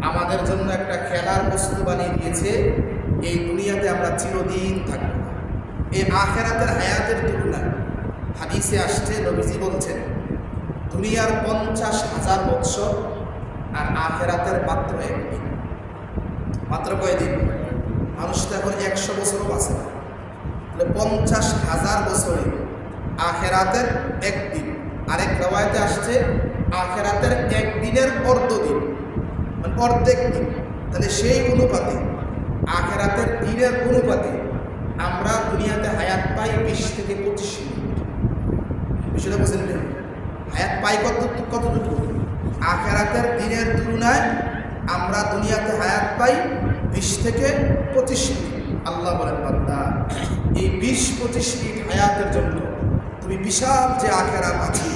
আমাদের জন্য একটা খেলার বস্তু বানিয়ে দিয়েছে। এই দুনিয়াতে আমরা চিরদিন থাকব। এই আখেরাতের হায়াতের তুলনায় হাদিসে আসছে, নবীজি বলছেন দুনিয়ার 50,000 বৎসর আর আখেরাতের মাত্র একদিন। মাত্র কয়দিন? মানুষ তো এখন 100 বছরও বাঁচে না, তাহলে 50,000 বছরে আখেরাতের একদিন। আরেক রওয়ায়াতে আসছে আখেরাতের একদিনের অর্ধদিন, মানে অর্ধেক দিন। তাহলে সেই অনুপাতে আখেরাতের দিনের অনুপাতে আমরা দুনিয়াতে হায়াত পাই 20 থেকে 25 মিনিট। বিষয়টা বুঝলেন? হায়াত পাই কতটুকু? আখেরাতের দিনের তুলনায় আমরা দুনিয়াতে হায়াত পাই 20 থেকে 25 মিনিট। আল্লাহ বলেন বান্দা, এই 20-25 মিনিট হায়াতের জন্য তুমি বিশাল যে আখেরাত আছে,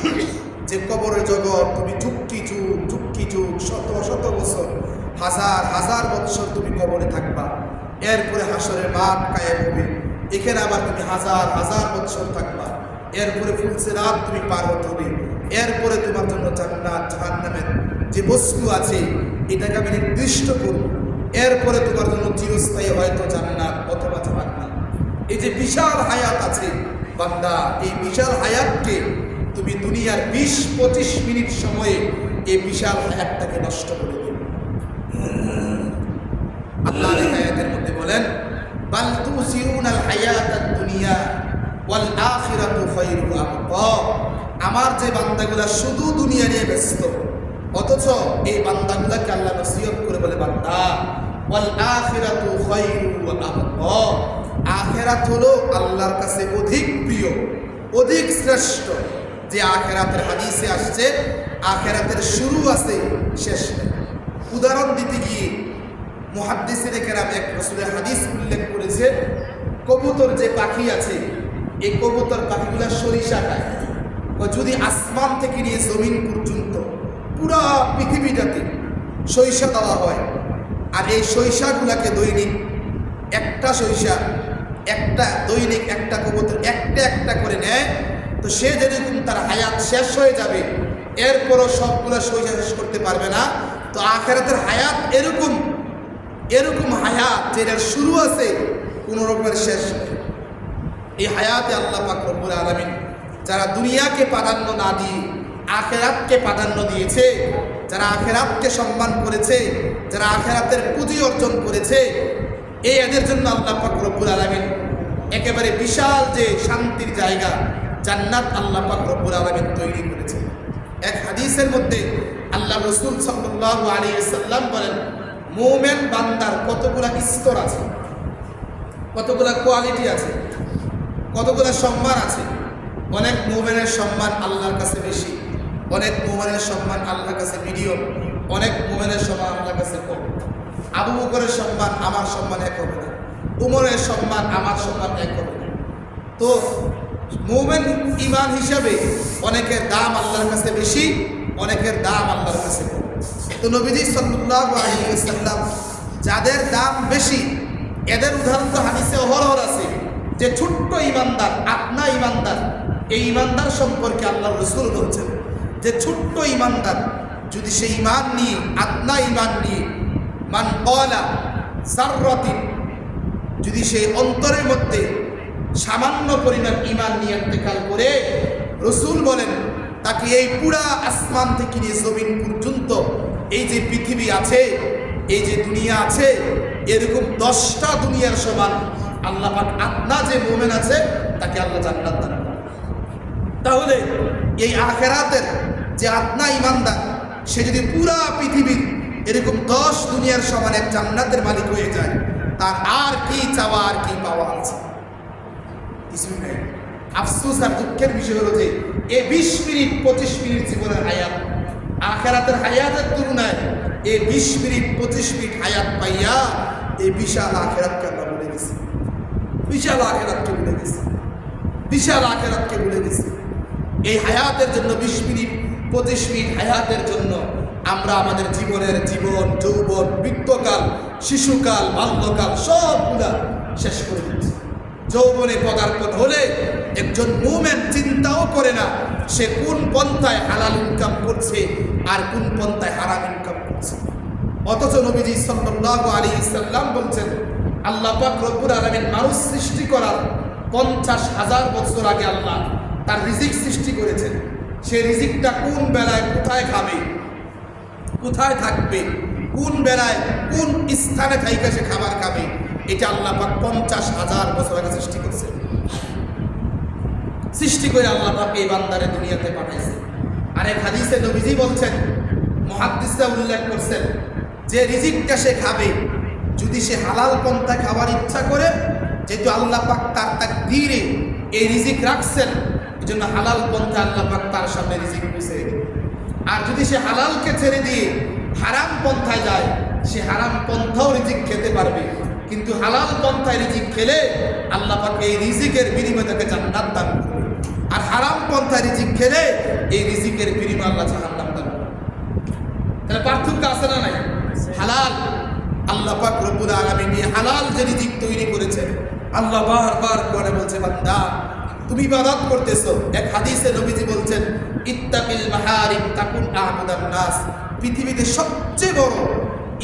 যে কবরের জগৎ, তুমি ঝুঁকি যুগ শত শত বছর, হাজার বছর তুমি কবরে থাকবা। এরপরে হাসরের মাঠ কায়েম হবে, এখানে আবার তুমি হাজার বছর থাকবা। এরপরে ফুলসিরাত তুমি পার হতে হবে। এরপরে তোমার জন্য জান্নাত জাহান্নামের যে বস্তু আছে এটাকে আমি নির্দিষ্ট করব। এরপরে তোমার জন্য চিরস্থায়ী হয়তো জান্নাত অথবা জাহান্নাম। এই যে বিশাল হায়াত আছে বান্দা, এই বিশাল হায়াতকে তুমি দুনিয়ার 20-25 মিনিট সময়ে এই বিশাল হায়াতটাকে নষ্ট করে দেবে। আল্লাহ এই আয়াতের মধ্যে বলেন, বাল তুসিরুনাল হায়াতাদ দুনিয়া ওয়াল আখিরাতু খায়রুন ওয়া আবকা। আমার যে বান্দাগুলা শুধু দুনিয়া নিয়ে ব্যস্ত, অথচ এই বান্দাগুলাকে আল্লাহ নসিহত করে বলে, বান্দা ওয়াল আখিরাতু খায়রুন ওয়া আবকা, আখিরাত হলো আল্লাহর কাছে অধিক প্রিয়, অধিক শ্রেষ্ঠ। যে আখিরাতের হাদিসে আসছে আখিরাতের শুরু আছে, শেষ নেই। উদাহরণ দিতে গিয়ে মুহাদ্দিসিনে কেরাম এক রাসূলের হাদিস উল্লেখ করেছে, কবুতর যে পাখি আছে, এই কবুতর পাখিগুলা সরিষা খায়। যদি আসমান থেকে নিয়ে জমিন পর্যন্ত পুরা পৃথিবীটাতে সরিষা দেওয়া হয়, আর এই সরিষাগুলাকে দৈনিক দৈনিক একটা কবুতর একটা করে নেয়, তো সে যেরকম তার হায়াত শেষ হয়ে যাবে, এরপরও সবগুলা সরিষা শেষ করতে পারবে না। তো আখিরাতের হায়াত এরকম হায়াত যেটার শুরু আছে, কোনো রকমের শেষ নেই। এই হায়াতে আল্লাহ পাক রব্বুল আলামিন যারা দুনিয়াকে প্রাধান্য না দিয়ে আখিরাতকে প্রাধান্য দিয়েছে, যারা আখিরাতকে সম্মান করেছে, যারা আখিরাতের পুঁজি অর্জন করেছে, এদের জন্য আল্লাহ পাক রব্বুল আলামিন একেবারে বিশাল যে শান্তির জায়গা জান্নাত আল্লাহ পাক রব্বুল আলামিন তৈরি করেছে। এক হাদিসের মধ্যে আল্লাহ রাসূল সাল্লাল্লাহু আলাইহি ওয়াসাল্লাম বলেন, মুমিন বান্দার কতগুলা স্তর আছে, কতগুলা কোয়ালিটি আছে, কতগুলা সম্মান আছে। অনেক মুমিনের সম্মান আল্লাহর কাছে বেশি, অনেক মুমিনের সম্মান আল্লাহর কাছে মিডিয়াম, অনেক মুমিনের সম্মান আল্লাহর কাছে কম। আবু বকরের সম্মান আমার সম্মান এক হবে না, উমরের সম্মান আমার সম্মান এক হবে না। তো মুমিন ঈমান হিসাবে অনেকের দাম আল্লাহর কাছে বেশি, অনেকের দাম আল্লাহর কাছে কম। তো নবীজি সাল্লাল্লাহু আলাইহি ওয়াসাল্লাম যাদের দাম বেশি, এদের উদাহরণ তো হাদিসে অহরহ আছে, যে ছোট্ট ঈমানদার, আপনা ঈমানদার, এই ঈমানদার সম্পর্কে আল্লাহ রাসূল বলছেন যে ছোট্ট ঈমানদার যদি সেই ঈমান নিয়ে, আপনা ঈমান নিয়ে, মান ক্বালা যাররাতিন, যদি সেই অন্তরের মধ্যে সামান্য পরিমাণ ঈমান নিয়ে ইন্তেকাল করে, রাসূল বলেন তাকে এই পুরা আসমান থেকে নিয়ে জমিন পর্যন্ত এই যে পৃথিবী আছে, এই যে দুনিয়া আছে, এরকম 10টা দুনিয়ার সমান আল্লাহ পাক আপনা যে মুমিন আছে তাকে আল্লাহ জান্নাত দান করেন। তাহলে এই আখিরাতের যে আপনা ঈমানদার, সে যদি পুরা পৃথিবীর এরকম 10 দুনিয়ার সমান এক জান্নাতের মালিক হয়ে যায়, তার আর কি চাওয়া, আর কি পাওয়া আছে? কিছুই নেই। আফসোস আর দুঃখের বিষয় হলো যে এই 20 মিনিট 25 মিনিট জীবনের হায়াত আখিরাতের হায়াতের তুলনায় এই 20 মিনিট 25 মিনিট হায়াত পাইয়া এই বিশাল আখিরাতকে আমরা ভুলে গেছি, বিশাল আখিরাতকে ভুলে গেছি, বিশাল আখিরাতকে ভুলে গেছি। এই হায়াতের জন্য 20 মিনিট 25 মিনিট হায়াতের জন্য আমরা আমাদের জীবন, যৌবন, বৃদ্ধকাল, শিশুকাল, বাল্যকাল সবগুলা শেষ করে দিচ্ছি। যৌবনে পদার্পণ হলে একজন মুমিন চিন্তাও করে না সে কোন পন্থায় হালাল ইনকাম করছে আর কোন পন্থায় হারাম ইনকাম করছে। অথচ নবীজি সাল্লাল্লাহু আলাইহি সাল্লাম বলছেন আল্লাহ পাক রব্বুল আলামিন মানুষ সৃষ্টি করার 50,000 বছর আগে আল্লাহ তার রিজিক সৃষ্টি করেছেন। সেই রিজিকটা কোন বেলায় কোথায় খাবে, কোথায় থাকবে, কোন বেলায় কোন স্থানে থাইকা সে খাবার খাবে, এটা আল্লাহ পাক 50,000 বছর আগে সৃষ্টি করেছেন। সৃষ্টি করে আল্লাহ পাক এই বান্দারে দুনিয়াতে পাঠাইছে। আর এক হাদিসে নবীজি বলছেন, মুহাদ্দিসরা উল্লেখ করছেন যে রিজিকটা সে খাবে, যদি সে হালাল পন্থা খাবার ইচ্ছা করে, যেহেতু আল্লাহ পাক তার তাকদীরে এই রিজিক রাখছেন, এজন্য হালাল পন্থা আল্লাহ পাক তার সামনে রিজিক পৌঁছে দেবে। আর যদি সে হালালকে ছেড়ে দিয়ে হারাম পন্থায় যায়, সে হারাম পন্থাও রিজিক খেতে পারবে, কিন্তু হালাল পন্থায় রিজিক খেলে আল্লাহ পাক এই রিজিকের বিনিময়ে তাকে জান্নাত দান করবে। আর হারাম পন্থায় রিজিক খেলে এই রিজিকের বিনিময়ে আল্লাহ জাহান্নাম দান করবে। তাহলে পার্থক্য আছে না নাই? হালাল আল্লাহ পাক রব্বুল আলামিন এই হালাল যে রিজিক তৈরি করেছেন, আল্লাহ বারবার করে বলছে বান্দা তুমি ইবাদত করতেছো। এক হাদিসে নবীজি বলছেন ইত্তাকিল মাহারিম তাকুন আ'বুদান নাস। পৃথিবীতে সবচেয়ে বড়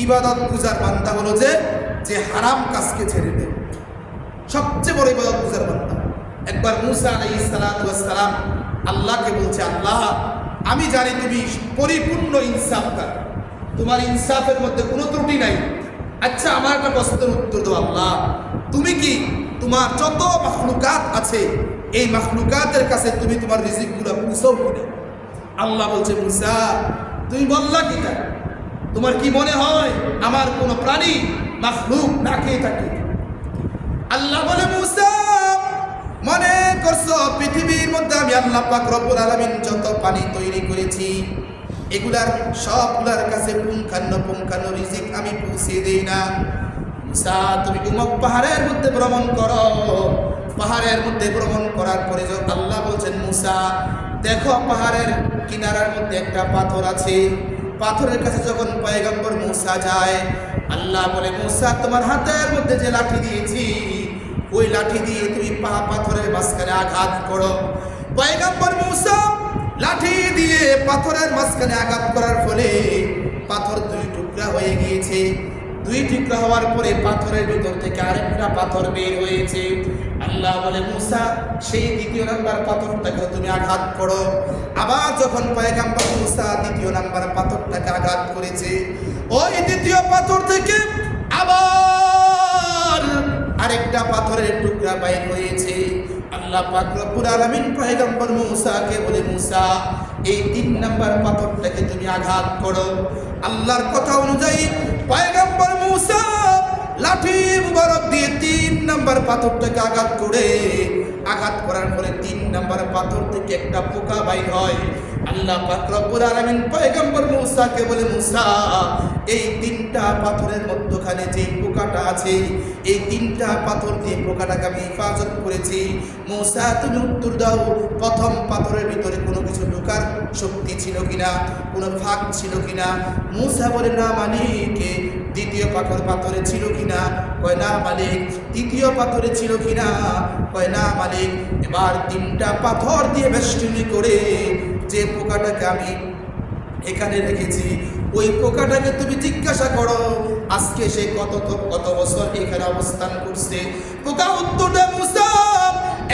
ইবাদত গুজার বান্দা হলো যে হারাম কাজকে ছেড়ে দেয়, সবচেয়ে বড় ইবাদত গুজার বান্দা। একবার মুসা আলাইহিস সালাতু ওয়াস সালাম আল্লাহকে বলছে, আল্লাহ আমি জানি তুমি পরিপূর্ণ ইনসাফকার, তোমার ইনসাফের মধ্যে কোনো ত্রুটি নাই। আচ্ছা আমার একটা প্রশ্নের উত্তর দাও আল্লাহ, তুমি কি তোমার যত মাখলুকাত আছে এই মাখলুকাতের কাছে তুমি তোমার রিজিকগুলো পৌঁছাও কিনা? আল্লাহ বলছে, মুসা তুমি বললা কিনা? তোমার কি মনে হয় আমার কোন প্রাণী মাখলুক না খেয়ে থাকে? আল্লাহ বলে, মুসা মনে করছো পৃথিবীর মধ্যে আমি আল্লাহ পাক রব্বুল আলামিন যত পানি তৈরি করেছি এগুলার সবগুলার কাছে পুঙ্খানো রিজিক আমি পৌঁছে দেই না? মুসা তুমি উমক পাহাড়ের মধ্যে ভ্রমণ করো। পাহাড়ের মধ্যে ভ্রমণ করার পরে যখন আল্লাহ বলছেন, মুসা দেখো পাহাড়ের কিনারার মধ্যে একটা পাথর আছে। পাথরের কাছে যখন পয়গম্বর মুসা যায়, আল্লাহ বলে, মুসা তোমার হাতের মধ্যে যে লাঠি দিয়েছি ওই লাঠি দিয়ে তুমি পাথরের মাঝখানে আঘাত করো। পয়গম্বর মুসা লাঠি দিয়ে পাথরের মাঝখানে আঘাত করার ফলে পাথর দুই টুকরা হয়ে গিয়েছে। দুই টুকরা হওয়ার পরে পাথরের ভিতর থেকে আরেকটা পাথর বের হয়েছে। আল্লাহ বলে, মুসা সেই দ্বিতীয় নাম্বার পাথরটাকে তুমি আঘাত করো। আবার যখন পয়গম্বর মুসা দ্বিতীয় নাম্বার পাথরটাকে আঘাত করেছে, ওই দ্বিতীয় পাথর থেকে আবার আরেকটা পাথরের টুকরা বাইর হয়েছে। আল্লাহ পাক রব্বুল আলামিন পয়গম্বর মুসাকে বলে, মুসা এই 3 নাম্বার পাথরটাকে তুমি আঘাত করো। আল্লাহর কথা অনুযায়ী পয়গম্বর মুসা লাঠি মুবারক দিয়ে 3 নাম্বার পাথরটাকে আঘাত করার পরে 3 নাম্বার পাথর থেকে একটা পোকা বাইর হয়। আল্লাহ পাক রব্বুল আলামিন পয়গম্বর মুসাকে বলে, মুসা এই 3টা পাথরের মধ্যখানে যে পোকাটা আছে এই 3টা পাথর দিয়ে পোকাটাকে আমি হেফাজত করেছি। মুসা তুমি উত্তর দাও, প্রথম পাথরের ভিতরে কোনো কিছু ঢোকার শক্তি ছিল কিনা, কোনো ফাঁক ছিল কিনা? মুসা বলে, না মালিক। দ্বিতীয় পাথরে ছিল কিনা? কয় না মালিক। তৃতীয় পাথরে ছিল কিনা? কয় না মালিক। এবার 3টা পাথর দিয়ে বেষ্টনী করে যে পোকাটাকে আমি এখানে রেখেছি ওই পোকাটাকে তুমি জিজ্ঞাসা করো আজকে সে কত বছর এখানে অবস্থান করছে। পোকা উত্তর দেয়, মুসা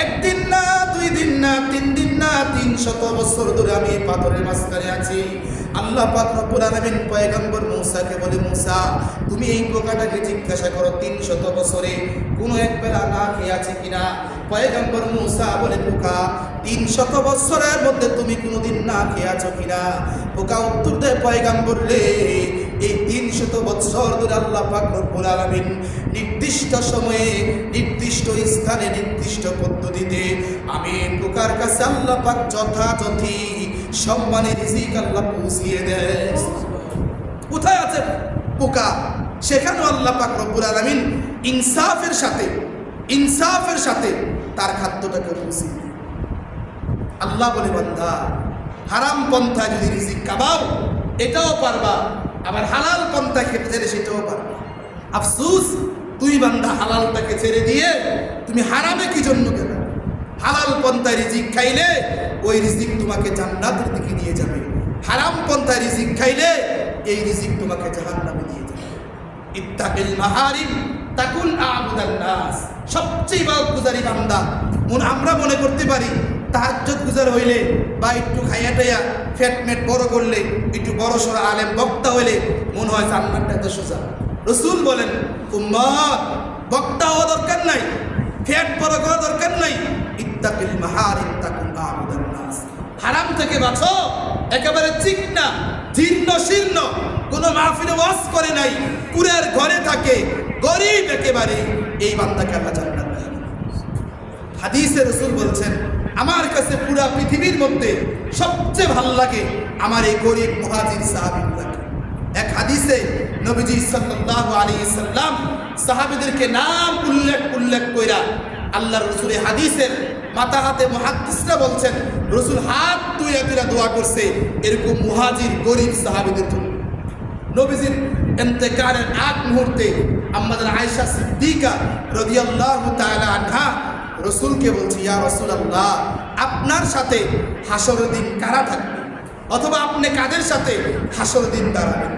1 দিন না 2 দিন না 3 দিন না 300 বছর ধরে আমি এই পাথরের মাঝখানে আছি। আল্লাহ পাক রব্বুল আলামিন পয়গম্বর মুসাকে বলে, মুসা তুমি এই পোকাটাকে জিজ্ঞাসা করো 300 বছরে কোনো এক বেলা না খেয়ে আছে কিনা? পয়গম্বর মুসা বলে, পোকা 300 বছরের মধ্যে তুমি কোনোদিন না খেয়ে আছো কিনা? পোকা উত্তর দেয়, পয়গম্বর রে এই 300 বছর ধরে আল্লাহ পাক রব্বুল আলামিন নির্দিষ্ট সময়ে নির্দিষ্ট স্থানে নির্দিষ্ট পদ্ধতিতে আমি পোকার কাছে আল্লাহ পাক যথাযথি সম্মানের রিজিক আল্লাহ পৌঁছিয়ে দেয়। কোথায় আছে পোকা? সেখানেও আল্লাহ পাক রব্বুল আলামিন ইনসাফের সাথে তার খাদ্যটাকে পৌঁছিয়ে দেয়। আল্লাহ বলে, বান্দা হারাম পন্থা যদি রিজিক কামাও এটাও পারবা, আবার হালাল পন্থা খেতে চাইলে সেটাও পারবা। আফসোস তুই বান্দা হালালটাকে ছেড়ে দিয়ে তুমি হারামে কি জন্য গেলে? হালাল পন্থায় রিজিক খাইলে ওই রিজিক তোমাকে জান্নাতের দিকে নিয়ে যাবে, হারাম পন্থায় রিজিক খাইলে এই রিজিক তোমাকে জাহান্নামে নিয়ে ইত্তাকিল মাহারিম তাকুন আবুদান নাস। সবচেয়ে ইবাদতগুজারি বান্দা আমরা মনে করতে পারি তাহাজ্জুদ গুজার হইলে বা একটু খাইয়া টাইয়া ফ্যাটমেট বড় করলে একটু বড় সড় আলেম বক্তা হইলে মনে হয় জান্নাতটা এত সোজা। রাসূল বলেন উম্মত বক্তা হওয়া দরকার নাই, ফ্যাট বড় করা দরকার নাই, ইত্তাকিল মাহারিম তাকুন আবুদান নাস। হারাম থেকে বাঁচো, একেবারে চিকনা জীর্ণ শীর্ণ, কোনো মাহফিলে ওয়াজ করে নাই, কুরের ঘরে থাকে, গরিব একেবারে, এই বান্দাকে আল্লাহ জান্নাত দেয়। হাদিসে রাসূল বলছেন আমার কাছে পুরা পৃথিবীর মধ্যে সবচেয়ে ভালো লাগে আমার এই গরিব মুহাজির সাহাবীগুলোকে। এক হাদিসে নবীজি সাল্লাল্লাহু আলাইহি সাল্লাম সাহাবীদেরকে নাম উল্লেখ কইরা আল্লাহর রাসূলের হাদিসের মাথা হাতে মুহাদ্দিসরা বলছেন রাসূল হাত তুইয়া দোয়া করছে এরকম মুহাজির গরিব সাহাবীদের জন্য। নবীজির ইন্তেকালের আগ মুহূর্তে আমাদের আয়েশা সিদ্দিকা রাদিয়াল্লাহু তাআলা আনহা রাসূলকে বলছি, ইয়া রাসূলুল্লাহ আপনার সাথে হাসরের দিন কারা থাকবে, অথবা আপনি কাদের সাথে হাসরের দিন দাঁড়াবেন?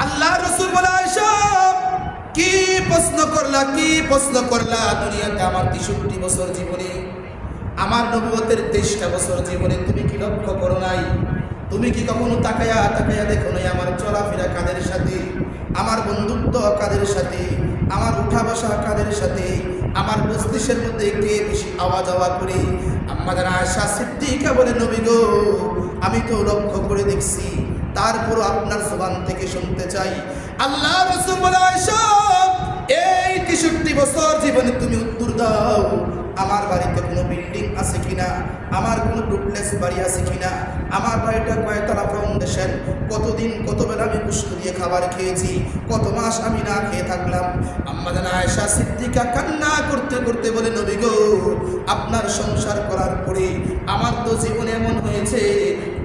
আল্লাহ রাসূল বলে, আয়েশা কি প্রশ্ন করলা? দুনিয়াতে আমার 63 বছর জীবনে, আমার নবুয়তের 23টা বছর জীবনে তুমি কি লক্ষ্য করো নাই? তুমি কি কখনো তাকায়া দেখো নাই আমার চলাফেরা কাদের সাথে, আমার বন্ধুত্ব কাদের সাথে, আমার উঠা বসা কাদের সাথে, আমার মস্তিষ্কের মধ্যে কে বেশি আওয়াজ করে? আমাদের আয়েশা সিদ্দিকা বলে, নবী গো আমি তো লক্ষ্য করে দেখছি, তারপরও আপনার জবান থেকে শুনতে চাই। আল্লাহ রাসূল বলে, আয়েশা এই 63 বছর জীবনে তুমি উত্তর দাও আমার বাড়িতে কোনো বিল্ডিং আছে কিনা, আমার কোনো ডুপ্লেক্স বাড়ি আছে কিনা, আমার বাড়িটা কয়তলা ফাউন্ডেশন, কতদিন কত বেলা আমি কষ্ট দিয়ে খাবার খেয়েছি, কত মাস আমি না খেয়ে থাকলাম। আম্মা জান আয়েশা সিদ্দিকা কান্না করতে করতে বলে, নবী গো আপনার সংসার করার পরে আমার তো জীবনে এমন হয়েছে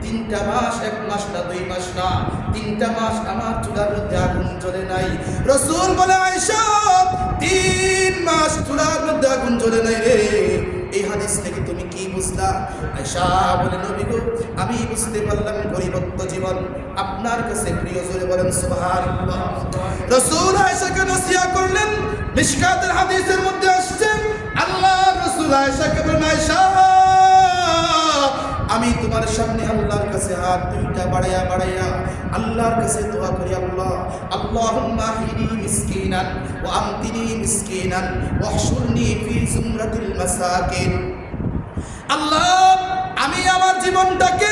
3টা মাস, 1 মাস না 2 মাস না 3টা মাস আমার চুলার মধ্যে আগুন জ্বলে নাই। রাসূল বলে, আয়েশা 3 মাস চুলার মধ্যে আগুন জ্বলে নাই রে, এই হাদিস থেকে তুমি কি বুঝলা? আয়েশা বলে, নবী গো আমি বুঝতে পারলাম গরিবত্ব জীবন আপনার কাছে প্রিয়। জোরে বলেন সুবহানাল্লাহ। রাসূল আয়েশাকে নসিহত করলেন, মিশকাতের হাদিসের মধ্যে আসছে আল্লাহ রাসূল আয়েশাকে বলেন, আয়েশা আমি তোমার সামনে আল্লাহর কাছে হাত দুইটা বাড়াইয়া আল্লাহর কাছে দোয়া করি, আল্লাহুম্মা হিনি মিসকিনান ওয়া আমতিনি মিসকিনান ওয়াহশুরনি ফি জুমরাতিল মাসাকিন। আল্লাহ আমি আমার জীবনটাকে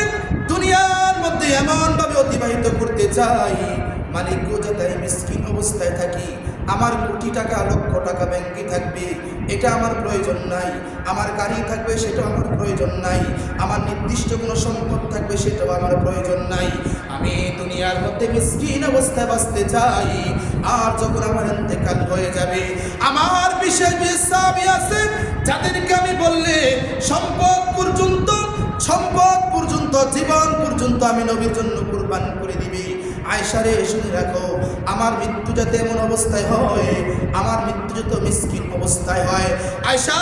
দুনিয়ার মধ্যে এমন ভাবে অতিবাহিত করতে চাই মালিক গো যাতে মিসকিন অবস্থায় থাকি, আমার কোটি টাকা লক্ষ টাকা ব্যাংকে থাকবে এটা আমার প্রয়োজন নাই, আমার গাড়ি থাকবে সেটাও আমার প্রয়োজন নাই, আমার নির্দিষ্ট কোনো সম্পদ থাকবে সেটাও আমার প্রয়োজন নাই, আমি দুনিয়ার মধ্যে মিসকিন অবস্থায় বাঁচতে চাই। আর যখন আমার ইন্তেকাল হয়ে যাবে আমার বিশেষ সাহাবী আছে যাদেরকে আমি বললে সম্পদ পর্যন্ত জীবন পর্যন্ত আমি নবীর জন্য কুরবান করে দিবি। আয়েশা রে শুনে রাখো, আমার মৃত্যু যাতে এমন অবস্থায় হয়, আমার মৃত্যু যত মিসকিন অবস্থায় হয়। আয়েশা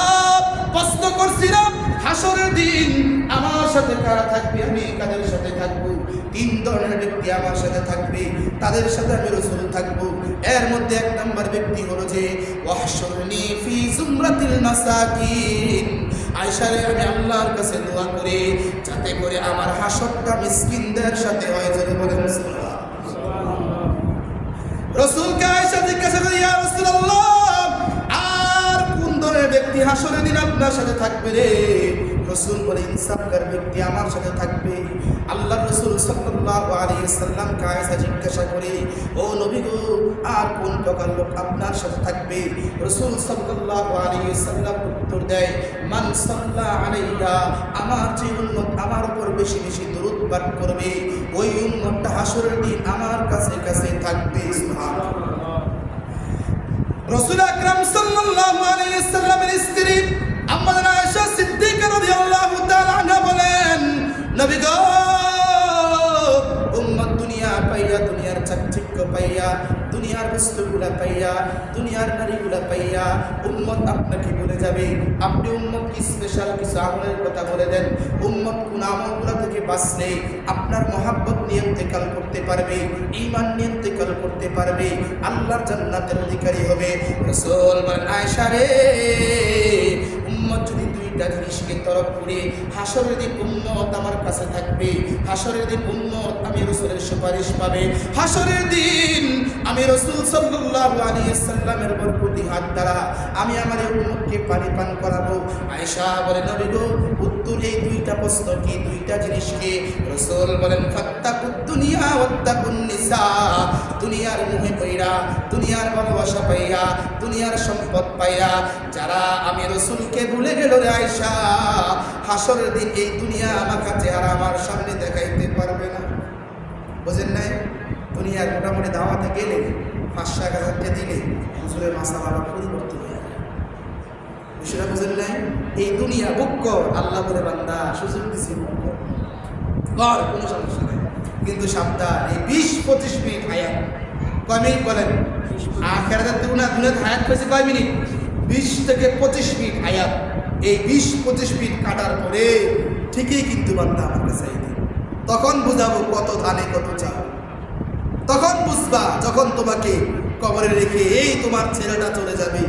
প্রশ্ন করছিলাম হাসরের দিন আমার সাথে কারা থাকবে, আমি কাদের সাথে থাকবো? 3 ধরনের ব্যক্তি আমার সাথে থাকবে, তাদের সাথে আমি রাসূল থাকবো। এর মধ্যে 1 নম্বর ব্যক্তি হলো যে ওয়াহশুরনি ফি জুমরাতিল মাসাকিন। আয়েশা রে আমি আল্লাহর কাছে দোয়া করি যাতে করে আমার হাসরটা মিসকিনদের সাথে হয়। যদি বলেন সুবহানাল্লাহ। রাসূলকে আয়েশা জিজ্ঞাসা করে, ইয়া রাসূলুল্লাহ আর কোন ধরনের ব্যক্তি হাসরের দিন আপনার সাথে থাকবে রে? রাসূল বলে, ইনসাফকার ব্যক্তি আমার সাথে থাকবে। আল্লাহর রাসূল সাল্লাল্লাহু আলাইহি সাল্লামকে আয়েশা জিজ্ঞাসা করে, ও নবী গো আর কোন প্রকার লোক আপনার সাথে থাকবে? রাসূল সাল্লাল্লাহু আলাইহি সাল্লাম উত্তর দেয়, মান সাল্লা আলাইহা, আমার যে উম্মত আমার উপর বেশি বেশি দরুদ পাঠ করবে ওই উম্মতটা হাসরের দিন আমার কাছে থাকবে। সুবহানাল্লাহ। রাসূল আকরাম সাল্লাল্লাহু আলাইহি সাল্লামের স্ত্রী আম্মা আয়েশা সিদ্দিকা রাদিয়াল্লাহু তাআলা আনহা বলেন, নবী গো উম্মত দুনিয়া পাইয়া, দুনিয়ার চাকচিক্য পাইয়া, দুনিয়ার বস্তুগুলা পাইয়া, দুনিয়ার নারীগুলা পাইয়া উম্মত আপনাকে বলে যাবে। আপনি উম্মতকে স্পেশাল কিছু আমলের কথা বলে দেন। উম্মত কোন আমলগুলো থেকে বাঁচলে আপনার মহাব্বত নিয়ে ইন্তেকাল করতে পারবে, ঈমান নিয়ে ইন্তেকাল করতে পারবে, আল্লাহর জান্নাতের অধিকারী হবে। রাসূল বলেন, আয়েশা রে, উম্মত যদি দুইটা জিনিসকে তরফ করে, হাসরের দিন উম্মত আমার কাছে থাকবে, হাসরের দিন উম্মত আমি রাসূলের সুপারিশ পাবে, হাসরের দিন আমি রাসূল সাল্লাল্লাহু আলাইহি সাল্লামের বরকতি হাত দ্বারা আমি আমার এই উম্মতকে পানি পান করাবো। আয়েশা বলে, নবী গো, উত্তর এই দুইটা প্রশ্ন কি, দুইটা জিনিসকে? রাসূল বলেন, ফাত্তাকুদ দুনিয়া ওয়াত্তাকুন নিসা। দুনিয়ার মোহে পইরা, দুনিয়ার ভালোবাসা পাইয়া, দুনিয়ার সম্পদ পাইয়া যারা আমি রাসূলকে ভুলে গেল রে আয়েশা, হাসরের দিন এই দুনিয়া আমাকে চেহারা আমার সামনে দেখাইতে পারবে না। বুঝেন নাই? দুনিয়ার মোটামুটি দাওয়াতে গেলে 500-1000 দিলে হুজুরের মাসালা আবার পরিবর্তন হয়ে যায়। বিষয়টা বুঝেন নাই? এই দুনিয়া বুক কর, আল্লাহ বলে বান্দা সুযোগ দিছি কর, কোনো সমস্যা নাই, কিন্তু সাবধান, এই 20-25 মিনিট হায়াত। কয় মিনিট বলেন? আখিরাতের দুনিয়াতে হায়াত পেয়েছে কয় মিনিট? 20 থেকে 25 মিনিট হায়াত। এই 20-25 মিনিট কাটার পরে ঠিকই কিন্তু বান্দা আমার কাছে আইবে। তখন বুঝাবো কত ধানে কত চাও। তখন বুঝবা যখন তোমাকে কবরে রেখে এই তোমার ছেলেটা চলে যাবে,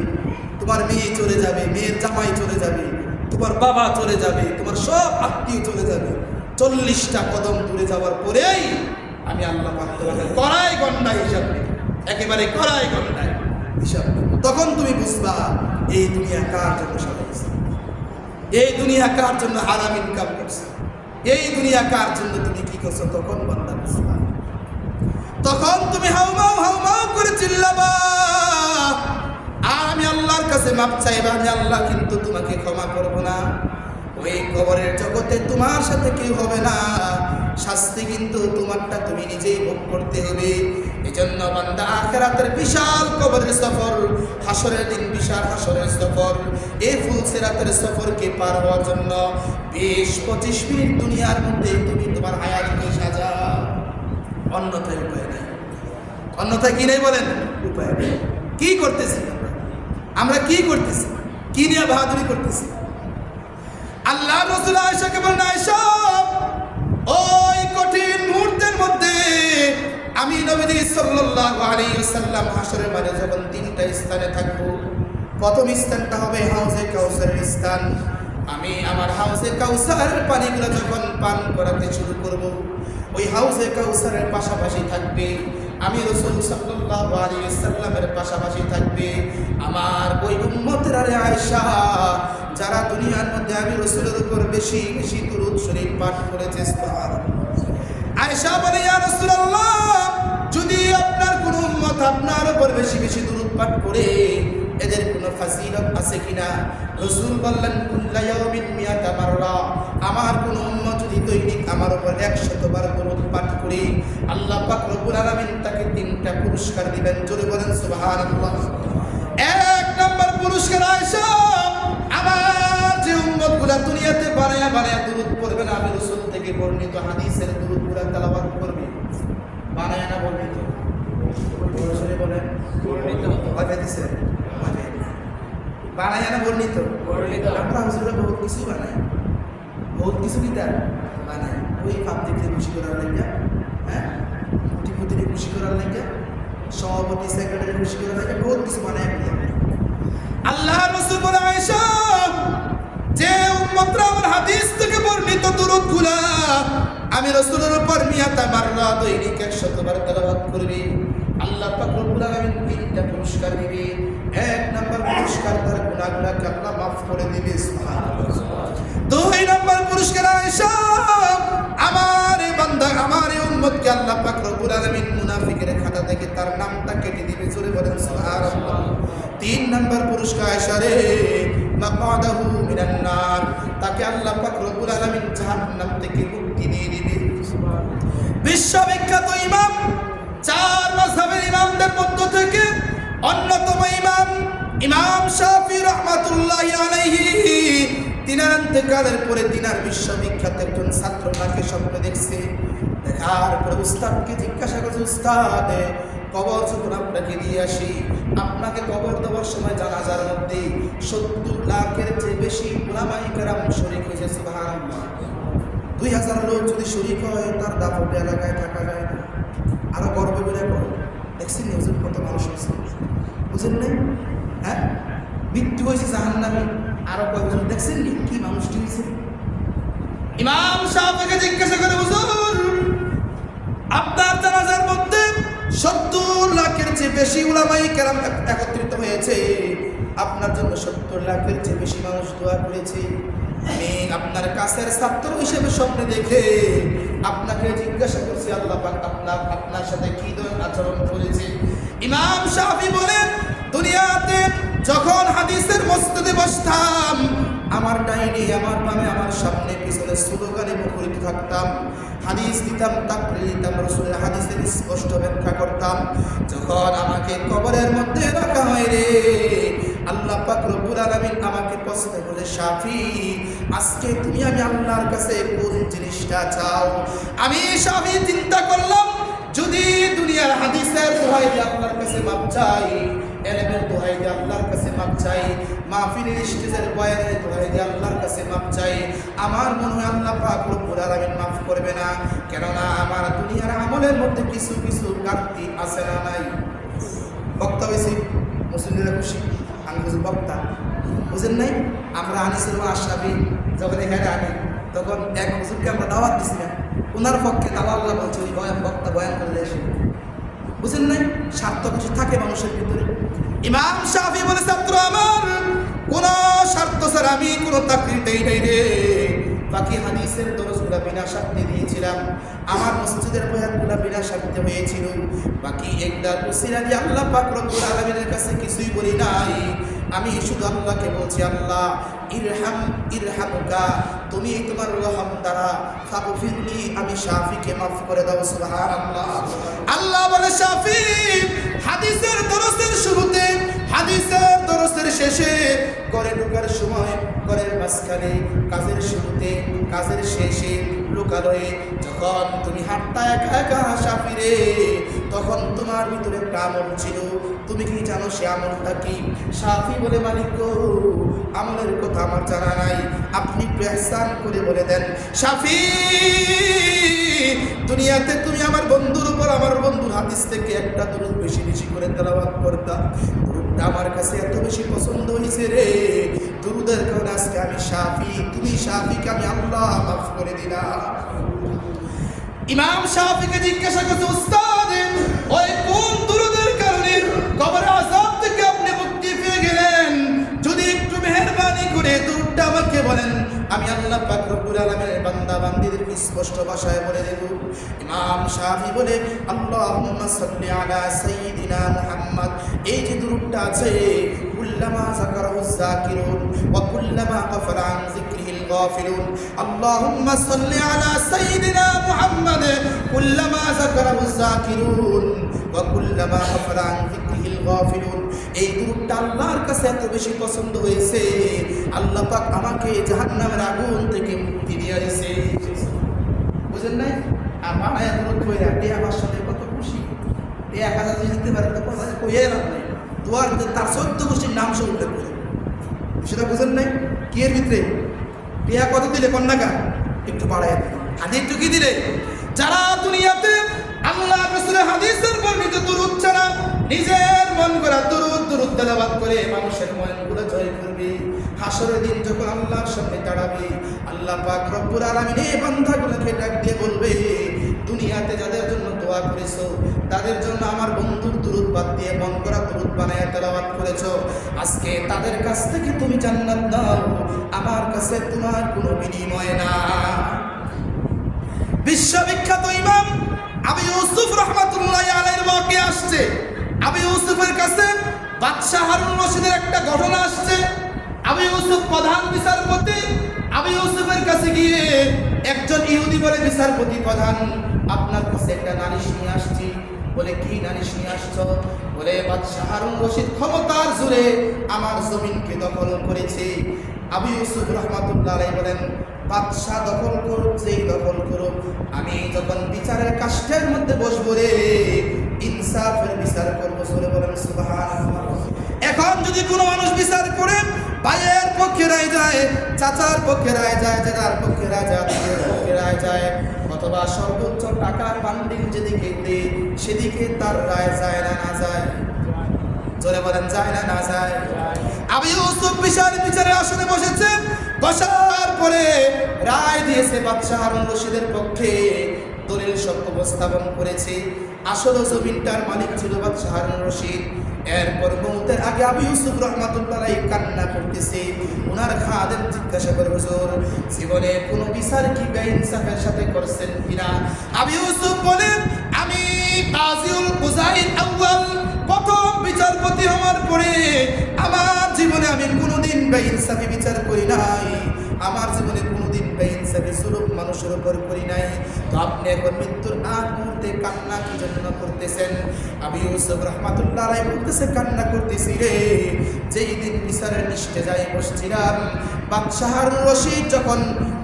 তোমার মেয়ে চলে যাবে, মেয়ের জামাই চলে যাবে, তোমার বাবা চলে যাবে, তোমার সব আত্মীয় চলে যাবে। 40টা কদম দূরে যাওয়ার পরেই আমি আল্লাহ পাক তোমাকে কড়াই গন্ডায় হিসাব নেব, একেবারে কড়াই গন্ডায় হিসাব নেব। তখন তুমি বুঝবা এই দুনিয়া কার জন্য সাজাইছে, এই দুনিয়া কার জন্য হারাম ইনকাম করছে, এই দুনিয়া কার জন্য তুমি কি করছো। তখন বান্দা বুঝবা, তখন তুমি হাউমাউ করে চিল্লাবা, আর আমি আল্লাহর কাছে মাপ চাইবা। আমি আল্লাহ কিন্তু তোমাকে ক্ষমা করব না। ওই কবরের জগতে তোমার সাথে কেউ হবে না, শাস্তি কিন্তু তোমারটা তুমি নিজেই ভোগ করতে হবে। এজন্য বান্দা আখিরাতের বিশাল কবরের সফর, হাসরের দিন বিশাল হাসরের সফর, এই ফুলসিরাতের সফরকে পার হওয়ার জন্য 20-25 মিনিট দুনিয়ার মধ্যে তুমি তোমার হায়াতকে সাজাও। অন্যথায় উপায় নেই। অন্যথায় কি নেই বলেন? উপায় নেই। কি করতেছি আমরা? কি করতেছি? কি নিয়ে বাহাদুরি করতেছি? আল্লাহ রাসূল আয়েশাকে বলেন, আয়েশা, ওই কঠিন মুহূর্তের মধ্যে আমি নবী সাল্লাল্লাহু আলাইহি ওয়াসাল্লাম হাসরের মাঠে যখন 3টা স্থানে থাকবো, প্রথম স্থানটা হবে হাউজে কাউসারের স্থান। আমি আমার হাউজে কাউসারের পানিগুলো যখন পান করাতে শুরু করব, ওই হাউজে কাউসারের পাশাপাশি থাকবে আমি রাসূল সাল্লাল্লাহু আলাইহি ওয়াসাল্লামের পাশাপাশি থাকবে আমার ওই উম্মতের আরে আয়েশা, যারা দুনিয়ার মধ্যে আমি রাসূলের উপর বেশি বেশি দুরূদ শরীফ পাঠ করেছে। সুবহানাল্লাহ। আয়েশা বলে, ইয়া রাসূলুল্লাহ, যদি আপনার কোন উম্মত আপনার উপর বেশি বেশি দুরূদ পাঠ করে, এদের কোনো ফজিলত আছে কিনা? রাসূল বললেন, কুল্লা ইয়াউমিন মিয়াতা মাররা। আমার কোন উম্মত যদি দৈনিক আমার উপর 100 বার দুরূদ পাঠ করে, আল্লাহ পাক রব্বুল আলামিন তাকে 3টা পুরস্কার দিবেন। জোরে বলেন সুবহানাল্লাহ। 1 নম্বর পুরস্কার, আয়েশা, আমার যে উম্মতগুলো দুনিয়াতে বানায়া বানায়া দুরূদ পড়বে না, আমি রাসূল থেকে বর্ণিত হাদিসের দুরূদগুলো তেলাওয়াত করবে। বানায়া না বর্ণিত? বলে বলেন বর্ণিত। কথা দিছে বানায় না বর্ণিত? আমরা হুজুরা বহুত কিছু বানাই, বহুত কিছু কিতা বানাই। ওই পাবলিককে খুশি করার লাগে, হ্যাঁ, কোটিপতিকে খুশি করার লাগে, সভাপতি সেক্রেটারি খুশি করার লাগে, বহুত কিছু বানাই। আল্লাহ রাসূল বলে, আয়েশা, যে উম্মতরা আমার হাদিস থেকে বর্ণিত দুরূদগুলা আমি রাসূলের উপর মিয়াতা মাররা দৈনিক 100 বার তেলাওয়াত করবে, আল্লাহ পাক রব্বুল আলামিন 3টা পুরস্কার দিবে। 1 নম্বর পুরস্কার, তার গুনাহগুলোকে আল্লাহ মাফ করে দিবে। সুবহানাল্লাহ। 2 নম্বর পুরস্কার, আয়েশা, আমার এই বান্দা, আমার এই উম্মতকে আল্লাহ পাক রব্বুল আলামিন মুনাফিকের খাতা থেকে তার নামটা কেটে দিবে। জোরে বলেন সুবহানাল্লাহ। 3 নম্বর পুরস্কার, আয়েশা রে, মাকাদাহু মিনান নার, তাকে আল্লাহ পাক রব্বুল আলামিন জাহান্নাম থেকে মুক্তি দিয়ে দিবে। বিশ্ববিখ্যাত ইমাম, 4 মাযহাবের ইমামদের মধ্য থেকে অন্যতম ইমাম ইমাম শাফি রাহমাতুল্লাহি আলাইহি, তিনার ইন্তেকালের পরে তিনার বিশ্ববিখ্যাত একজন ছাত্র তাকে স্বপ্ন দেখছে। দেখার পরে উস্তাদকে জিজ্ঞাসা করছে, উস্তাদ, কবর যখন আপনাকে দিয়ে আসি, আপনাকে কবর দেওয়ার সময় জানাজার মধ্যে 70 লাখের চেয়ে বেশি উলামায়ে কেরাম শরীক হয়েছে। সুবহানাল্লাহ। 2000 লোক যদি শরীক হয়, তার দাফন এলাকায় থাকা যায় না। আরো গর্ব করে করে দেখছেন হুজুর কত মানুষ হয়েছে, বুঝেন নাই? হ্যাঁ, মৃত্যু হয়েছে জাহান্নামে, আরো কয় হুজুর দেখছেন নি কি মানুষটি হয়েছে। ইমাম শাফিকে জিজ্ঞাসা করে, হুজুর আপনার জানাজার মধ্যে 70 লাখের চেয়ে বেশি উলামায়ে কেরাম একত্রিত হয়েছে, আপনার জন্য 70 লাখের চেয়ে বেশি মানুষ দোয়া করেছে। আমি আপনার কাছের ছাত্র হিসেবে স্বপ্নে দেখে আপনাকে জিজ্ঞাসা করছি, আল্লাহ পাক আপনার সাথে কি ধরনের আচরণ করেছে। ইমাম শাফি বলেন, দুনিয়াতে যখন হাদিসের মসজিদে বসতাম, আমার ডাইনে আমার বামে আমার সামনে পিছনে স্লোগানে মুখরিত থাকতাম, হাদিস দিতাম, তাকরীর দিতাম, রাসূলের হাদিসের স্পষ্ট ব্যাখ্যা করতাম। যখন আমাকে কবরের মধ্যে রাখা হয় রে, আল্লাহ পাক রব্বুল আলামিন আমাকে প্রশ্ন করে, শাফি আজকে তুমি আমি আল্লাহর কাছে কোন জিনিসটা চাও? আমি শাফি চিন্তা করলাম, যদি দুনিয়ার হাদিসের দোহাই দিয়ে আল্লাহর কাছে মাপ চাই, এলেমের দোহাই দিয়ে আল্লাহর কাছে মাপ চাই, মাহফিলের স্টেজের বয়ানের দোহাই দিয়ে আল্লাহর কাছে মাপ চাই, আমার মনে হয় আল্লাহ পাক রব্বুল আলামিন মাফ করবে না। কেননা আমার দুনিয়ার আমলের মধ্যে কিছু কিছু ঘাটতি আছে না নাই? বক্তা বেশি মুসলিমরা খুশি, আমি হুজুর বক্তা, বুঝেন নাই? আমরা আনিসুল আশরাফি যখন এখানে আনি, তখন এক হুজুরকে আমরা দাওয়াত দিছি না, ওনার পক্ষে দাওয়াল্লাহ বলছে ওই বক্তা বয়ান করে এসে, বুঝেন নাই? স্বার্থ কিছু থাকে মানুষের ভিতরে। ইমাম শাফি বলে, ছাত্র আমার কোন স্বার্থ ছাড়া আমি কোনো তাকরীর দেই নাই রে। বাকি হাদিসের দরজগুলা বিনা স্বার্থে দিয়েছিলাম, আমার মসজিদের বয়ানগুলা বিনা স্বার্থে হয়েছিল। বাকি একদার উসিলা দিয়ে আল্লাহ পাক রব্বুল আলামিনের কাছে কিছুই বলি নাই। আমি শুধু আল্লাহকে বলছি, আল্লাহ ইরহামুকা, তুমি তোমার রহম দ্বারা ফাগফিরলি, আমি শাফিকে মাফ করে দাও। সুবহানাল্লাহ। আল্লাহ বলে, শাফি হাদিসের দরসের শুরুতে, হাদিসের দরসের শেষে, ঘরে ঢোকার সময়, ঘরের মাঝখানে, কাজের শুরুতে, কাজের শেষে, লোকালয়ে, যখন তুমি হাঁটতা একা একা শাফি রে, তখন তোমার ভিতরে একটা আমল ছিল। তুমি কি জানো সে আমলটা কি? শাফি বলে, মালিক গো, আমলের কথা আমার জানা নাই, আপনি একটু ইহসান করে বলে দেন। শাফি, দুনিয়াতে তুমি আমার বন্ধুর উপর, আমার বন্ধুর হাদিস থেকে একটা দুরূদ বেশি বেশি করে তেলাওয়াত করতা, দুরূদটা আমার কাছে এত বেশি পছন্দ হয়েছে রে, দুরূদের কারণে আজকে আমি শাফি, তুমি শাফিকে আমি আল্লাহ মাফ করে দিলাম। ইমাম শাফিকে জিজ্ঞাসা করছে, উস্তাদ ওই কোন দুরূদের কারণে কবরের আযাব থেকে আপনি মুক্তি পেয়ে গেলেন? যদি একটু মেহেরবানি করে দুরূদটা আমাকে বলেন, আমি আল্লাহ পাক রব্বুল আলামিনের বান্দা বান্দীদেরকে স্পষ্ট ভাষায় বলে দেব। ইমাম শাফি বলে, আল্লাহুম্মা সাল্লি আলা সাইয়্যিদিনা মুহাম্মদ, এই যে দুরূদটা আছে, কুল্লামা যাকারাহু যাকিরুন ওয়া কুল্লামা গাফালা আন যিকরিহিল গাফিলুন, আল্লাহুম্মা সাল্লি আলা সাইয়্যিদিনা মুহাম্মদ কুল্লামা যাকারাহু যাকিরুন ওয়া কুল্লামা গাফালা আন যিকরিহিল গাফিলুন। এই দুরূদটা আল্লাহর কাছে এত বেশি পছন্দ হয়েছে, আল্লাহ পাক আমাকে জাহান্নামের আগুন থেকে মুক্তি দিয়ে দিয়েছে। বুঝেন নাই? আর বানায় দুরূদ কইরা দেয়া আমার সাথে কত খুশি, এই 1000 জিততে পারে তো কথা কইয়ে না, দোয়ার তার 14 গোষ্ঠীর নাম সে উল্লেখ করে, সেটা বুঝেন নাই? কি এর ভিতরে টিয়া কত দিলে কন্যাকা একটু বাড়ায় দিল, হাতে একটু কি দিলে? যারা দুনিয়াতে আল্লাহ রাসূলের হাদিসের বর্ণিত দুরূদ ছাড়া নিজের মন গড়া দুরূদ তেলাওয়াত করে মানুষের মনগুলো জয় করবে, হাসরের দিন যখন আল্লাহর সামনে দাঁড়াবে, আল্লাহ পাক রব্বুল আলামিন এই বান্দাগুলোকে ডাক দিয়ে বলবে, দুনিয়াতে যাদের জন্য দোয়া করেছো, তাদের জন্য আমার বন্ধুর দুরূদ বাদ দিয়ে মন গড়া দুরূদ বানায় তেলাওয়াত করেছো, আজকে তাদের কাছ থেকে তুমি জান্নাত দাও, আমার কাছে তোমার কোনো বিনিময় না। বিশ্ববিখ্যাত ইমাম আবু ইউসুফ রাহমাতুল্লাহি আলাইহির ওয়াকি আসছে। আবু ইউসুফের কাছে বাদশা হারুন রশিদের একটা ঘটনা আসছে। আবু ইউসুফ প্রধান বিচারপতি, আবু ইউসুফের কাছে গিয়ে একজন ইহুদি বলে, বিচারপতি প্রধান, আপনার কাছে একটা নালিশ নিয়ে আসছি। বলে, কি নালিশ নিয়ে আসছো? বলে, বাদশা হারুন রশিদ ক্ষমতার জোরে আমার জমিনকে দখল করেছে। আবু ইউসুফ রাহমাতুল্লাহি আলাইহি বলেন, বাদশা দখল করুক, যেই দখল করুক, আমি যখন বিচারের কাষ্ঠের মধ্যে বসবো রে, ইনসাফের বিচার করবো। সরে বলেন সুবহানাল্লাহ। এখন যদি কোনো মানুষ বিচার করে ভাইয়ের পক্ষে রায় যায়, চাচার পক্ষে রায় যায়, জেদার পক্ষে রায় যায়, আত্মীয়ের পক্ষে রায় যায়, অথবা সর্বোচ্চ টাকার বান্ডিল যেদিকে দেয় সেদিকে তার রায় যায় না না যায়? জোরে বলেন যায় না না যায়? আবু ইউসুফ বিচারের আসনে বসেছে, বসার পরে রায় দিয়েছে বাদশাহ হারুন রশিদের পক্ষে, দলিল সব উপস্থাপন করেছে। আসলে জমিনটার মালিক ছিল বাদশাহ হারুন রশিদ। এরপর মৌতের আগে আবু ইউসুফ রাহমাতুল্লাহ আলাইহি কান্না করতেছে। ওনার খাদেম জিজ্ঞাসা করে, হুজুর জীবনে কোনো বিচার কি বেইনসাফের সাথে করছেন কিনা? আবু ইউসুফ বলেন, আমি কাজীউল কুযাইর আউয়াল প্রথম বিচারপতি হওয়ার পরে আমার জীবনে আমি কোনোদিন বেইনসাফি বিচার করি নাই, আমার জীবনে কোনোদিন বেইনসাফি জুলুম মানুষের উপর করি নাই। তো আপনি এখন মৃত্যুর আগ মুহূর্তে কান্না কি জন্য করতেছেন? আবু ইউসুফ রাহমাতুল্লাহ আলাইহি বলতেছে, কান্না করতেছি রে, যেই দিন বিচারের নিষ্ঠে যাই বসছিলাম, বাদশাহ হারুন রশিদ যখন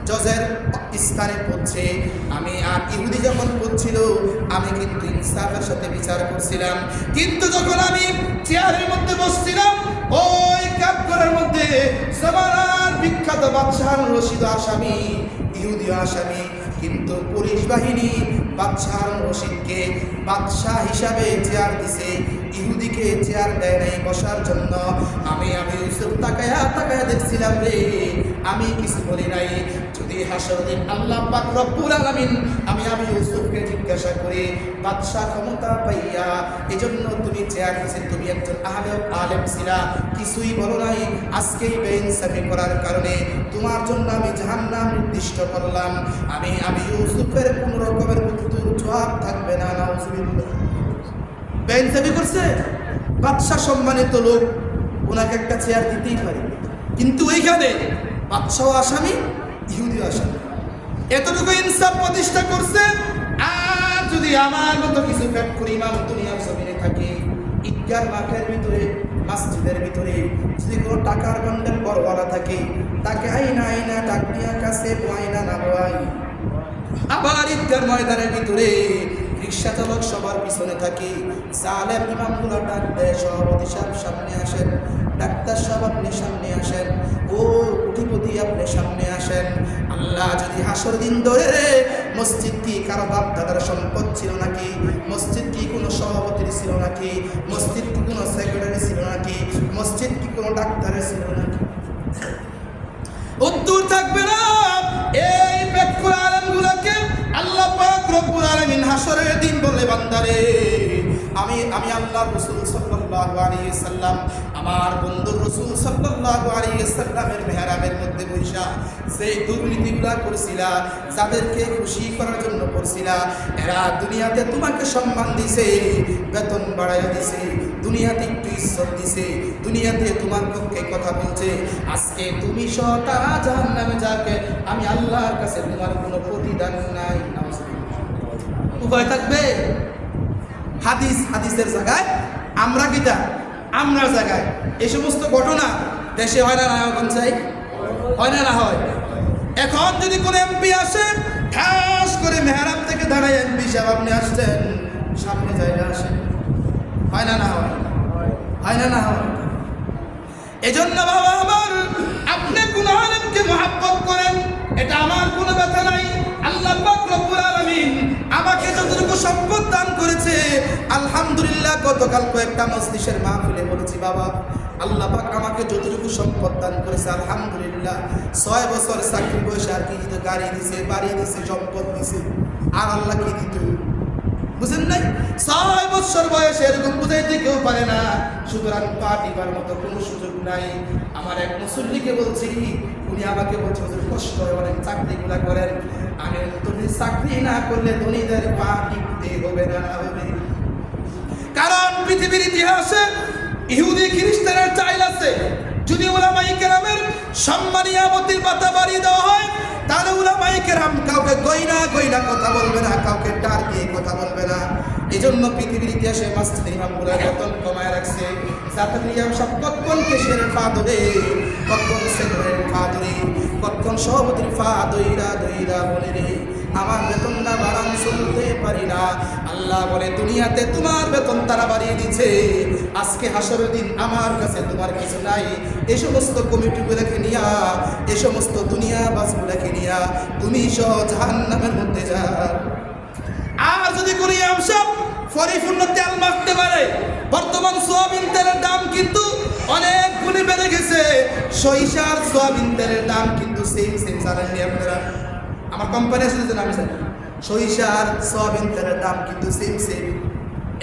জজের স্থানে পড়ছে, আমি আর ইহুদি যখন পড়ছিল, আমি কিন্তু ইনসাফের সাথে বিচার করছিলাম। কিন্তু যখন আমি চেয়ারের মধ্যে বসছিলাম, ওই কাঠগড়ের মধ্যে জামানার বিখ্যাত বাদশাহ হারুন রশিদ আসামি, ইহুদি আসামি, কিন্তু পুলিশ বাহিনী বাদশাহ হারুন রশিদকে বাদশাহ হিসাবে চেয়ার দিছে, ইহুদিকে চেয়ার দেয় নাই বসার জন্য। আমি ইউসুফ তাকায়া দেখছিলাম রে, আমি কিছু বলি নাই। যদি হাসর দিন আল্লাহ পাক রব্বুল আলামিন আমি ইউসুফকে জিজ্ঞাসা করি, বাদশাহ ক্ষমতা পাইয়া এজন্য তুমি চেয়ার দিয়েছে, তুমি একজন আলেম ছিলা, কিছুই বলো নাই, আজকেই বেইনসাফি করার কারণে তোমার জন্য আমি জাহান্নাম নির্দিষ্ট করলাম। আমি ইউসুফের কোন রকমের উত্তর জবাব থাকবে না। নাউজুবিল্লাহ। বেইনসাফি করছে, বাদশাহ সম্মানিত লোক, ওনাকে একটা চেয়ার দিতেই পারে, কিন্তু এইখানে বাদশাহ আসামি, ইহুদি আসামি, এতটুকু ইনসাফ প্রতিষ্ঠা করছে। আর যদি আমার মতো কিছু ফ্যাট করি ইমাম দুনিয়ার জমিনে থাকে, ঈদগার মাঠের ভিতরে, মসজিদের ভিতরে যদি কোনো টাকার বান্ডেল বড়ওয়ালা থাকে, তাকে আইনা টাক দিয়া কাছে আইনা না বয়। আবার ঈদগার ময়দানের ভিতরে রিক্সা চালক সবার পিছনে থাকে, সালেম ইমামগুলো ডাক দেয়, সভাপতি সাহেব সামনে আসেন, ডাক্তার সাহেব আপনি সামনে আসেন, ও কোটিপতি আপনি সামনে আসেন। আল্লাহ যদি হাসর দিন ধরে মসজিদ কি কারো বাপ দাদার সম্পদ ছিল নাকি? মসজিদ কি কোনো সভাপতির ছিল নাকি? মসজিদ কি কোনো সেক্রেটারি ছিল নাকি? মসজিদ কি কোনো ডাক্তারের ছিল নাকি? উত্তর থাকবে না। এই বেকুল আলেমগুলোকে আল্লাহ পাক রব্বুল আলামিন হাসরের দিন বলে, বান্দারে আমি আল্লাহর রাসূল সাল্লাল্লাহু আলাইহি সাল্লাম, আমার বন্ধু রাসূল সাল্লাল্লাহু আলাইহি সাল্লামের মেহরাবের মধ্যে বৈশা যে দুর্নীতিগুলা করছিলা, যাদেরকে খুশি করার জন্য করছিলা, এরা দুনিয়াতে তোমাকে সম্মান দিছে, বেতন বাড়াইয়া দিছে, দুনিয়াতে একটু ইজ্জত দিছে, দুনিয়াতে তোমার পক্ষে কথা বলছে, আজকে তুমি সহ তারা জাহান্নামে যাকে আমি আল্লাহর কাছে তোমার কোনো প্রতিদান নাই। উপায় থাকবে? হাদিসের জায়গায় আমরা কিতা, আমরা জায়গায় এই সমস্ত ঘটনা দেশে হয় না, এখন চাই হয় না, না হয়। এখন যদি কোনো এমপি আসে, খাস করে মেহরাব থেকে দাঁড়ায়, এমপি সাহেব আপনি আসছেন, সামনে জায়গা আসেন, হয় না না হয়, হয় না না হয়। এজন্য বাবা আমার, আপনি কোন আলেমকে মহব্বত করেন, এটা আমার কোনো ব্যথা নাই। আল্লাহ পাক রব্বুল আলামিন আমাকে যতটুকু সম্পদ দান করেছে, আলহামদুলিল্লাহ। গতকাল কয়েকটা মজলিসের মাহফিলে বলেছি, বাবা আল্লাহ পাক আমাকে যতটুকু সম্পদ দান করেছে, আলহামদুলিল্লাহ। 6 বছর চাকরি বয়সে আর কি দিত? গাড়ি দিছে, বাড়ি দিছে, সম্পদ দিছে, আর আল্লাহ কি দিত? বুঝেন নাই? 6 বছর বয়সে এরকম বুঝাইতে কেউ পারে না, সুতরাং পা টিপার মতো কোনো সুযোগ নাই। আমার এক মুসল্লিকে বলছি, উনি আমাকে বলছে, কষ্ট হয় অনেক, চাকরিগুলা করেন। আমি তুমি চাকরি না করলে ধনীদের পা টিপতে হবে না, হবে। কারণ পৃথিবীর ইতিহাসে ইহুদি খ্রিস্টানের চাইল আছে। যদি উলামায়ে কেরামের সম্মানিয়ামতির পাতা বাড়িয়ে দেওয়া হয়, তাহলে উলামায়ে কেরাম কাউকে গয়না কথা বলবে না, কাউকে টার দিয়ে কথা বলবে না। এই জন্য পৃথিবীর ইতিহাসে মাসজিদের ইমামগুলা বেতন কমায় রাখছে। জাকাতুল ইমাম সব কখন কেশের পা ধরে, কখন সেক্রেটারির পা ধরে, কখন সভাপতির পা দইরা বলে রে। আমার বেতনটা বাড়ান চলতে পারি না। আল্লাহ বলে দুনিয়াতে তোমার বেতন তারা বাড়িয়ে দিচ্ছে, আজকে হাসরের দিন আমার কাছে তোমার কিছু নাই। এই সমস্ত কমিটিগুলোকে নিয়া, এই সমস্ত দুনিয়া বাসগুলোকে নিয়া তুমি সহ জাহান্নামের মধ্যে যাও। আর যদি কোনো আমসাব পরিপূর্ণ তেল মাখতে পারে, বর্তমান সোয়াবিন তেলের দাম কিন্তু অনেক গুণে বেড়ে গেছে। সরিষার সোয়াবিন তেলের দাম কিন্তু সেম জানেননি আপনারা? আমার কোম্পানি আছে যে নাম জানি, সরিষার সোয়াবিন তেলের দাম কিন্তু সেম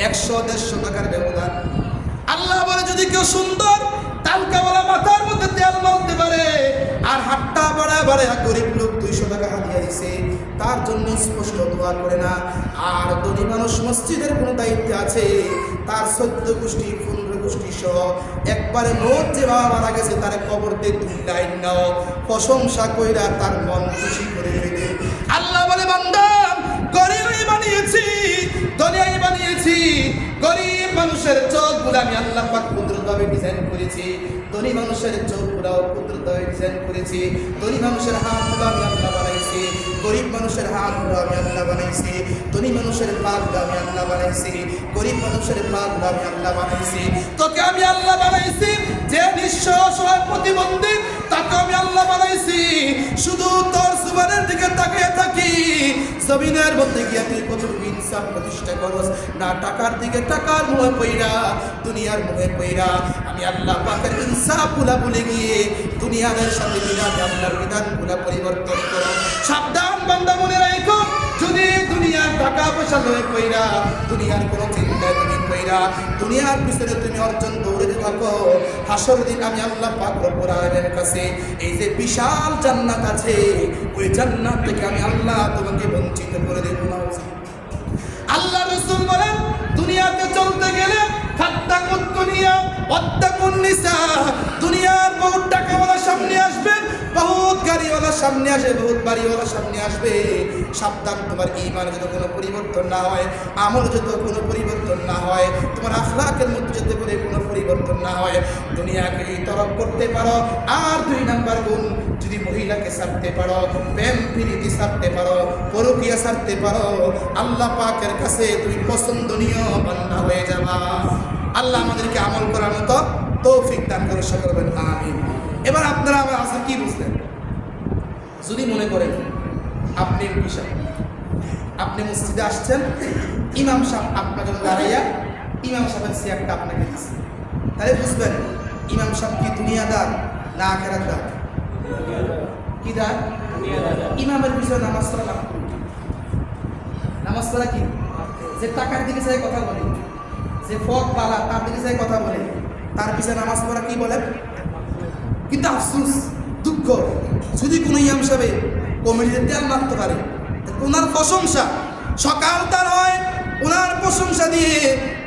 100-150 টাকার ব্যবধান। আল্লাহ বলে যদি কেউ সুন্দর তালকাওয়ালা মাথার মধ্যে তেল মারতে পারে আর হাতটা বাড়া গরিব লোক 200 টাকা হাতিয়ে দিছে, তার জন্য স্পষ্ট দোয়া করে না। আর ধনী মানুষ মসজিদের কোনো দায়িত্বে আছে, তার 14 গোষ্ঠী 15 গোষ্ঠী সহ একবারে মোট যে বাবা মারা গেছে তার কবরতে 2 লাইন নাও, প্রশংসা কইরা তার মন খুশি করে ফেলে। আল্লাহ বলে বান্দা গরিবই বানিয়েছি, ধনী বানিয়েছি। গরিব মানুষের চোখগুলো আমি আল্লাহ পাক কুদরতভাবে ডিজাইন করেছি, ধনী মানুষের চোখগুলোও কুদরতভাবে ডিজাইন করেছি। ধনী মানুষের হাতগুলো আমি আল্লাহ বানাইছি, গরিব মানুষের হাতগুলো আমি আল্লাহ বানাইছি। ধনী মানুষের পাগুলো আমি আল্লাহ বানাইছি, গরিব মানুষের পাগুলো আমি আল্লাহ বানাইছি। তোকে আমি আল্লাহ বানাইছি, যে নিঃস্ব অসহায় প্রতিবন্ধী তাকে আমি আল্লাহ বানাইছি। শুধু তোর সুবানের দিকে তাকিয়ে থাকি, জমিনের মধ্যে গিয়ে তুই কতটুকু ইনসাফ প্রতিষ্ঠা করস না, টাকার দিকে টাকার মুখে পইরা, দুনিয়ার মুখে পইরা। আমি আল্লাহ পাকের ইনসাফ গুলা বলে গিয়ে দুনিয়াদের সাথে মিলা আল্লাহর বিধানগুলা পরিবর্তন করো। সাবধান বান্দা, মনে রাখো, যদি দুনিয়ার টাকা পয়সা লয়ে পইরা, দুনিয়ার কোনো চিন্তা তুমি পইরা, দুনিয়ার পিছনে তুমি অর্জন দৌড়াতে থাকো, হাসর দিন আমি আল্লাহ পাক রব্বুল আলামিনের কাছে এই যে বিশাল জান্নাত আছে, ওই জান্নাত থেকে আমি আল্লাহ তোমাকে বঞ্চিত করে দেব না। আল্লাহ রাসূল বলেন দুনিয়াতে চলতে গেলে ফাত্তাকুদ দুনিয়া ওয়াত্তাকুন নিসা, দুনিয়ার বহুত টাকাওয়ালা সামনে আসবে, বহুত গাড়িওয়ালা সামনে আসবে, বহুত বাড়িওয়ালা সামনে আসবে। সাবধান, তোমার ঈমান যদি কোনো পরিবর্তন না হয়, আমল যদি কোনো পরিবর্তন না হয়, তোমার আখলাকের মধ্যে যদি কোনো পরিবর্তন না হয়, দুনিয়াকে তরফ করতে পারো। আর 2 নাম্বার গুণ, যদি মহিলাকে ছাড়তে পারো, প্রেম প্রীতি ছাড়তে পারো, পরকীয়া ছাড়তে পারো, আল্লাহ পাকের কাছে তুমি পছন্দনীয় বান্দা হয়ে যাবা। আল্লাহ আমাদেরকে আমল করার মতো তৌফিক দান করে সকলে বলেন আমিন। এবার আপনারা আমার আসলে কি বুঝলেন? যদি মনে করেন আপনি বিষয়, আপনি মসজিদে আসছেন, ইমাম সাহেব আপনার জন্য দাঁড়াইয়া ইমাম সাহেবের চেয়ারটা আপনাকে দিচ্ছে, তাহলে বুঝবেন ইমাম সাহেব কি দুনিয়াদার না আখিরাতদার? কি দার? ইমামের বিষয়ে নামাজ পড়া লাভ করি। নামাজ পড়া কি? যে টাকার দিকে চাই কথা বলে, যে ফক পালা তার দিকে চাই কথা বলে, তার পিছনে নামাজ পড়া কি বলেন? কিন্তু আফসোস, দুঃখ, যদি কোনো ইমাম সাহেব কমিটিতে তেল মারতে পারে, ওনার প্রশংসা সকাল তার হয় ওনার প্রশংসা দিয়ে,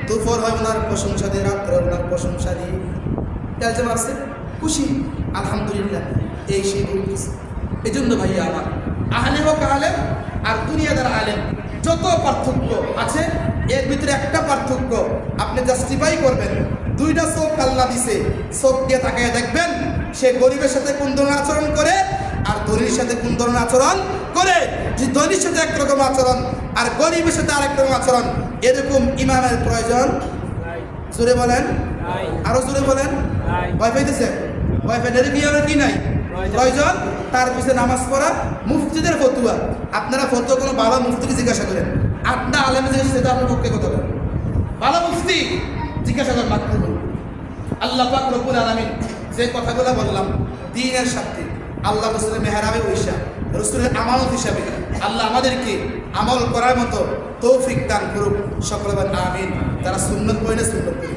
দুপুর হয় ওনার প্রশংসা দিয়ে, রাত্রে ওনার প্রশংসা দিয়ে, তেল যে মারছে খুশি, আলহামদুলিল্লাহ, এই সেই বলতেছে। এই জন্য ভাইয়া আমার, আহলে হোক আলেম আর দুনিয়াদার আলেম যত পার্থক্য আছে, এর ভিতরে একটা পার্থক্য আপনি জাস্টিফাই করবেন। 2টা চোখ আল্লাহ দিছে, চোখ দিয়ে তাকিয়ে দেখবেন সে গরিবের সাথে কোন ধরনের আচরণ করে আর ধনীর সাথে কোন ধরনের আচরণ করে। যে ধনীর সাথে একরকম আচরণ আর গরিবের সাথে আরেক রকম আচরণ, এরকম ইমামের প্রয়োজন। জোরে বলেন, আরো জোরে বলেন। ভয় পাইতেছে? ভয় পাইলে কি কি নাই প্রয়োজন? তার পিছনে নামাজ পড়া, মুফতিদের ফতুয়া। আপনারা ফতুয়া কোনো ভালো মুফতিকে জিজ্ঞাসা করেন, আপনার আলেমে যে সেটা আপনার পক্ষে কথা বলেন, ভালো মুফতি জিজ্ঞাসা করেন মাত্র। আল্লাহ পাক রব্বুল আলামিন যে কথাগুলো বললাম দ্বীনের সাথে, আল্লাহ রাসূলের মেহরাবে বৈশা, রাসূলের আমানত হিসাবে আল্লাহ আমাদেরকে আমল করার মতো তৌফিক দান করুক। সকলে বলেন আমিন। যারা সুন্নাত পড়ে সুন্নাত পড়ে।